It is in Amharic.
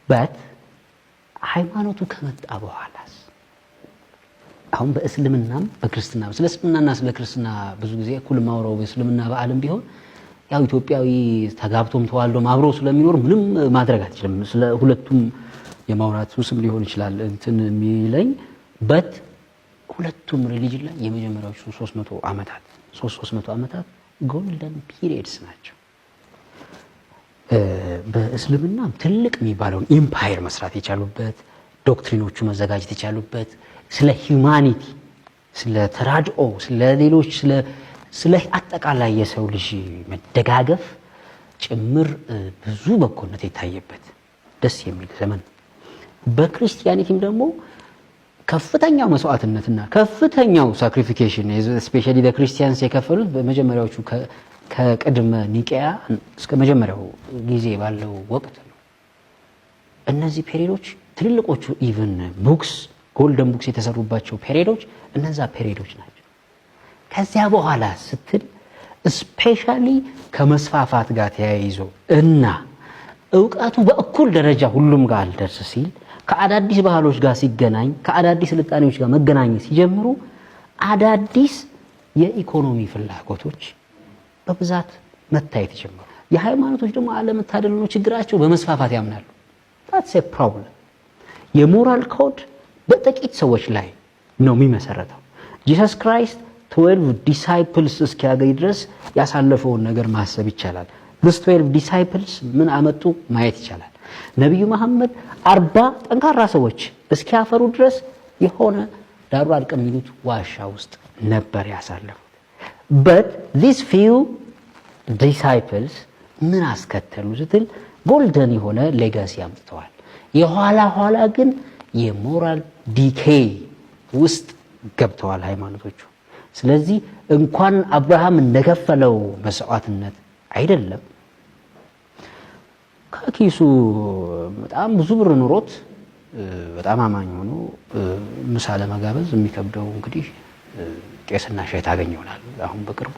በት ሃይማኖቱ ከመጣ በኋላስ አሁን በእስልምናም በክርስትናም ስለ እስልምናና ስለ ክርስትና ብዙ ጊዜ እኩል ማውራው በእስልምና በዓለም ቢሆን ያው ኢትዮጵያዊ ተጋብቶም ተዋልዶም አብሮ ስለሚኖር ምንም ማድረግ አትችልም ስለ ሁለቱም የማውራት ውስም ሊሆን ይችላል እንትን የሚለኝ በት ሁለቱም ሪሊጅን ላይ የመጀመሪያዎቹ 300 ዓመታት ጎልደን ፒሪየድስ ናቸው በእስልምና ትልቅ የሚባለውን ኢምፓየር መስራት የቻሉበት ዶክትሪኖቹ መዘጋጀት የቻሉበት ስለ ሂዩማኒቲ ስለ ተራድኦ ስለ ሌሎች ስለ አጠቃላይ የሰው ልጅ መደጋገፍ ጭምር ብዙ በጎነት የታየበት ደስ የሚል ዘመን በክርስቲያኒቲም ደግሞ ከፍተኛው መስዋዕትነትና ከፍተኛው ሳክሪፊኬሽን ስፔሻሊ ለክርስቲያንስ የከፈሉት በመጀመሪያዎቹ ከቅድመ ኒቂያ እስከ መጀመሪያው ጊዜ ባለው ወቅት ነው እነዚህ ፔሪዶች ትልልቆቹ ኢቭን ቡክስ ጎልደን ቡክስ የተሰሩባቸው ፔሪዶች እነዛ ፔሪዶች ናቸው ከዚያ በኋላ ስትል ስፔሻሊ ከመስፋፋት ጋር ተያይዞ እና ዕውቀቱ በእኩል ደረጃ ሁሉም ጋር አልደርስ ሲል ከአዳዲስ ባህሎች ጋር ሲገናኝ ከአዳዲስ ልጣኔዎች ጋር መገናኘት ሲጀምሩ አዳዲስ የኢኮኖሚ ፍላጎቶች በብዛት መታየት ጀመሩ የሃይማኖቶች ደግሞ አለመታደል ነው ችግራቸው በመስፋፋት ያምናሉ that's a problem የሞራል ኮድ በጥቂት ሰዎች ላይ ነው የሚመሰረተው ጂሰስ ክራይስት 12 ዲሳይፕልስ እስኪያገኝ ድረስ ያሳለፈውን ነገር ማሰብ ይቻላል this 12 ዲሳይፕልስ ምን አመጡ ማየት ይቻላል ነብዩ መሐመድ 40 ጠንካራ ሰዎች እስኪያፈሩ ድረስ የሆነ ዳሩ አልቀሚሉት ዋሻ ውስጥ ነበር ያሳለፉት but these few disciples ምን አስከተሉ ስትል ጎልደን የሆነ ሌጋሲ አምጥተዋል የኋላ ግን የሞራል ዲኬይ ውስጥ ገብተዋል ሃይማኖቶቹ ስለዚህ እንኳን አብርሃም እንደከፈለው መስዋዕትነት አይደለም ከኪሱ በጣም ብዙ ብር ኑሮት በጣም አማኝ ሆኖ ምሳሌ መጋበዝ የሚከብደው እንግዲህ ቄስና ሸህ ታገኘውናል አሁን በቅርቡ